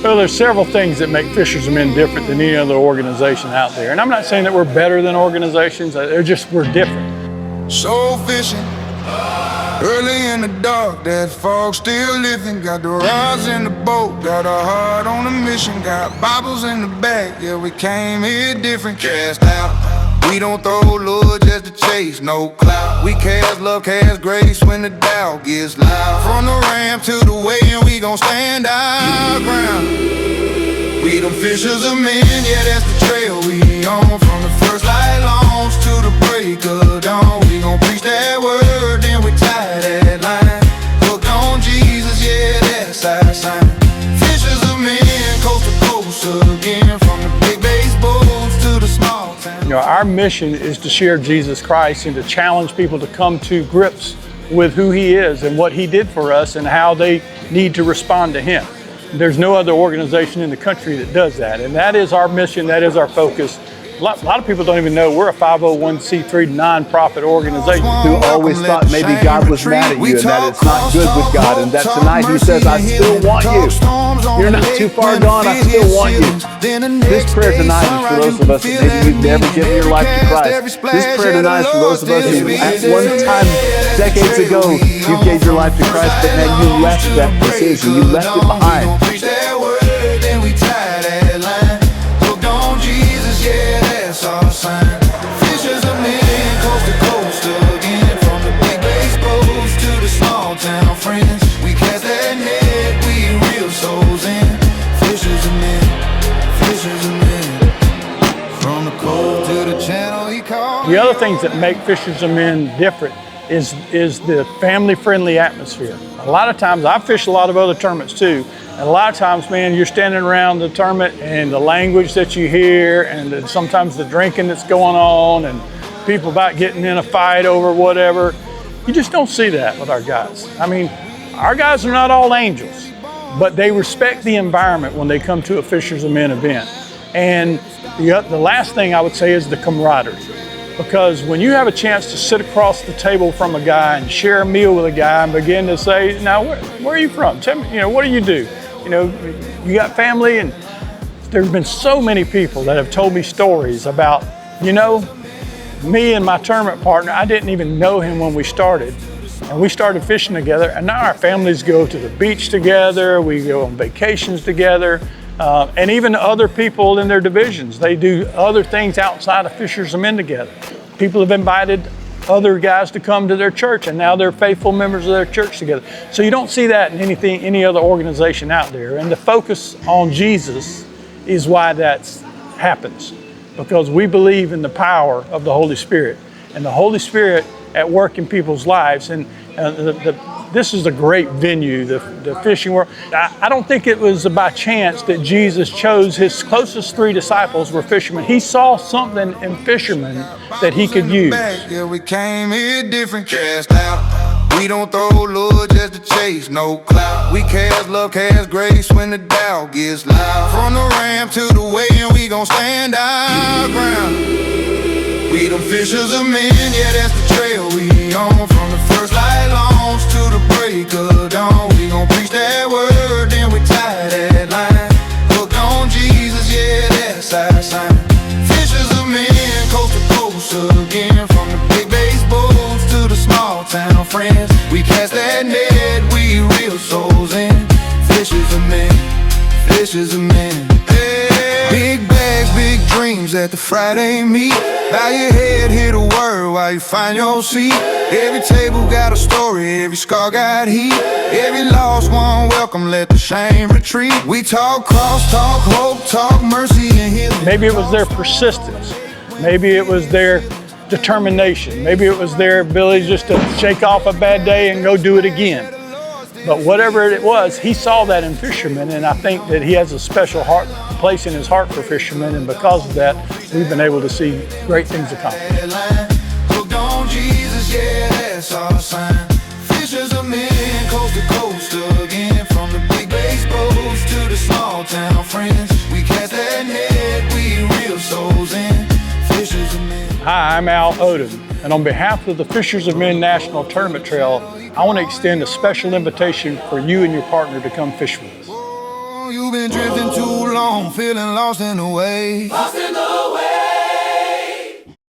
Well, there's several things that make Fishers of Men different than any other organization out there. And I'm not saying that we're better than organizations, we're different. Soul fishing, early in the dark, that fog still lifting. Got the rods in the boat, got our heart on a mission. Got Bibles in the bag, yeah, we came here different. Cast out, we don't throw lure just to chase no clout. We cast love, cast grace when the doubt gets loud. From the ramp to the way, and we gon' stand our ground. We them fishers of men, yeah, that's the trail we on. From the first light launch to the break of dawn, we gon' preach that word, then we tie that line. Hooked on Jesus, yeah, that's our sign. Fishers of men, coast to coast again. From the big base boats to the small town. You know, our mission is to share Jesus Christ and to challenge people to come to grips with who He is and what He did for us and how they need to respond to Him. There's no other organization in the country that does that, and that is our mission, that is our focus. A lot of people don't even know we're a 501c3 nonprofit organization. Who always thought maybe God was mad at you and that it's not good with God, and that tonight He says, I still want you. You're not too far gone, I still want you. This prayer tonight is for those of us that maybe you've never given your life to Christ. This prayer tonight is for those of us who at one time, decades ago, you gave your life to Christ, but then you left that decision, you left it behind. Fishers of men, coast to coast again. From the big base boats to the small town friends, we cast that net, we reel souls in. Fishers of men, fishers of men. From the cove to the channel he called. The other things that make Fishers of Men different is the family-friendly atmosphere. A lot of times, I've fished a lot of other tournaments too, and a lot of times, man, you're standing around the tournament and the language that you hear and sometimes the drinking that's going on and people about getting in a fight over whatever. You just don't see that with our guys. I mean, our guys are not all angels, but they respect the environment when they come to a Fishers of Men event. And the last thing I would say is the camaraderie. Because when you have a chance to sit across the table from a guy and share a meal with a guy and begin to say, now, where are you from? Tell me, what do you do? You got family? And there's been so many people that have told me stories about, me and my tournament partner, I didn't even know him when we started. And we started fishing together, and now our families go to the beach together, we go on vacations together. And even other people in their divisions, they do other things outside of Fishers of Men together. People have invited other guys to come to their church, and now they're faithful members of their church together. So you don't see that in any other organization out there. And the focus on Jesus is why that happens, because we believe in the power of the Holy Spirit and the Holy Spirit at work in people's lives. And this is a great venue, the fishing world. I don't think it was by chance that Jesus chose his closest 3 disciples were fishermen. He saw something in fishermen that he could use. Yeah, we came here different, cast out. We don't throw lure just to chase no clout. We cast love, cast grace when the doubt gets loud. From the ramp to the way, and we gon' stand our ground. We them fishers of men, yeah, that's the trail we on. From the first light launch to the break of dawn, we gon' preach that word, then we tie that line. Hooked on Jesus, yeah, that's our sign. Fishers of men, coast to coast again. From the big base boats to the small town friends, we cast that net, we reel souls in. Fishers of men, fishers of men. Hey. Big bags, big dreams at the Friday meet. Bow your head, hear the word while you find your seat. Every table got a story, every scar got heat. Every lost one welcome, let the shame retreat. We talk cross, talk hope, talk mercy and healing. Maybe it was their persistence. Maybe it was their determination. Maybe it was their ability just to shake off a bad day and go do it again. But whatever it was, he saw that in fishermen, and I think that he has a special place in his heart for fishermen, and because of that, we've been able to see great things accomplished. Hooked on Jesus, yeah, that's our sign. Fishers of men, coast to coast again. From the big base boats to the small town friends, we cast that net, we reel souls in. Fishers of men. Hi, I'm Al Odom, and on behalf of the Fishers of Men National Tournament Trail, I want to extend a special invitation for you and your partner to come fish with us. you've been drifting too long, feeling lost in the way. Lost in the way.